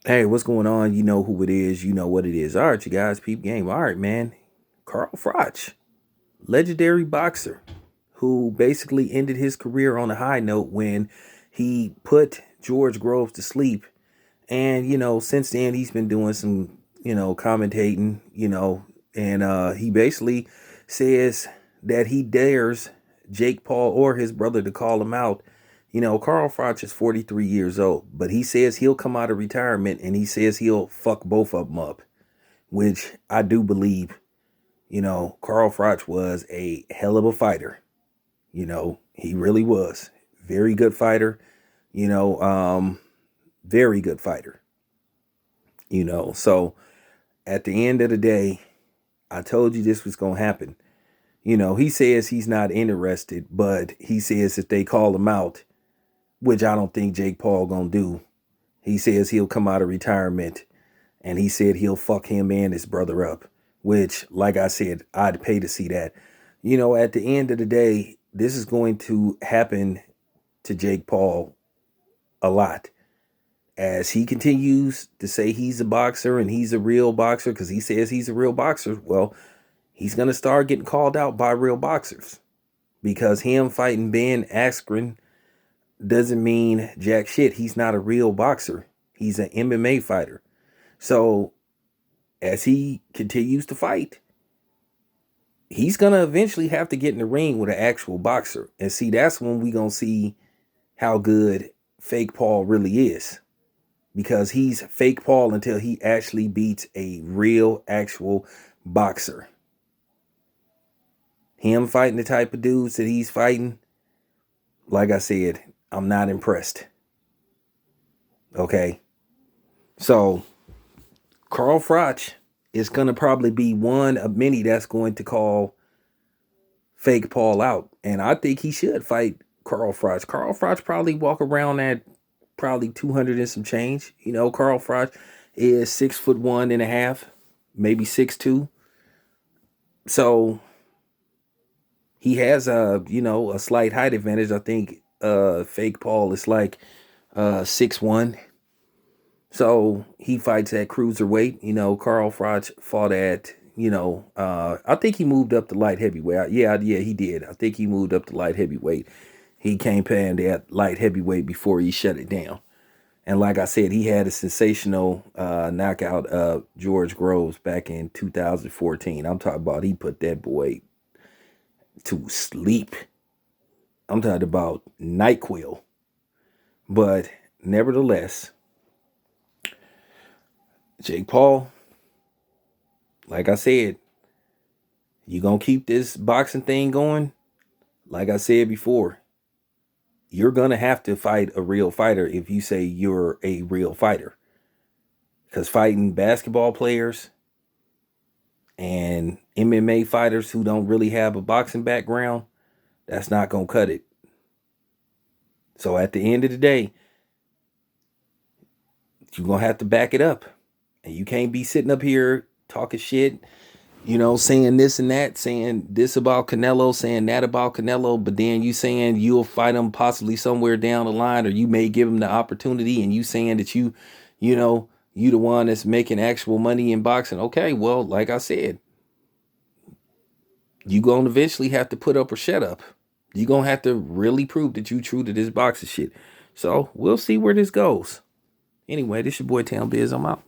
Hey, what's going on? You know who it is. You know what it is. All right, you guys, peep game. All right, man. Carl Froch, legendary boxer, who basically ended his career on a high note when he put George Groves to sleep. And, since then he's been doing some, commentating, and he basically says that he dares Jake Paul or his brother to call him out. Carl Froch is 43 years old, but he says he'll come out of retirement and he says he'll fuck both of them up, which I do believe. Carl Froch was a hell of a fighter. He really was. Very good fighter, you know, um, very good fighter, So at the end of the day, I told you this was going to happen. He says he's not interested, but he says if they call him out, which I don't think Jake Paul gonna do. He says he'll come out of retirement, and he said he'll fuck him and his brother up, which, like I said, I'd pay to see that. At the end of the day, this is going to happen to Jake Paul a lot as he continues to say he's a boxer and he's a real boxer because he says he's a real boxer. Well, he's going to start getting called out by real boxers because him fighting Ben Askren doesn't mean jack shit. He's not a real boxer. He's an MMA fighter. So as he continues to fight, he's going to eventually have to get in the ring with an actual boxer. And see, that's when we going to see how good fake Paul really is. Because he's fake Paul until he actually beats a real, actual boxer. Him fighting the type of dudes that he's fighting, like I said, I'm not impressed. Okay? So, Carl Froch is going to probably be one of many that's going to call fake Paul out. And I think he should fight Carl Froch. Carl Froch probably walk around at probably 200 and some change. Carl Froch is 6'1.5", maybe 6'2". So he has a slight height advantage. I think fake Paul is like 6'1". So he fights at cruiserweight. Carl Froch fought at, I think he moved up to light heavyweight. Yeah, he did. I think he moved up to light heavyweight. He campaigned at light heavyweight before he shut it down. And like I said, he had a sensational knockout of George Groves back in 2014. I'm talking about he put that boy to sleep. I'm talking about NyQuil. But nevertheless, Jake Paul, like I said, you gonna keep this boxing thing going? Like I said before, you're gonna have to fight a real fighter if you say you're a real fighter. Because fighting basketball players and MMA fighters who don't really have a boxing background, that's not gonna cut it. So at the end of the day, you're gonna have to back it up. And you can't be sitting up here talking shit, saying this and that, saying this about Canelo, saying that about Canelo, but then you saying you'll fight him possibly somewhere down the line, or you may give him the opportunity, and you saying that you the one that's making actual money in boxing. Okay, well, like I said, you gonna eventually have to put up or shut up. You gonna have to really prove that you true to this boxing shit. So we'll see where this goes. Anyway, this your boy Town Biz. I'm out.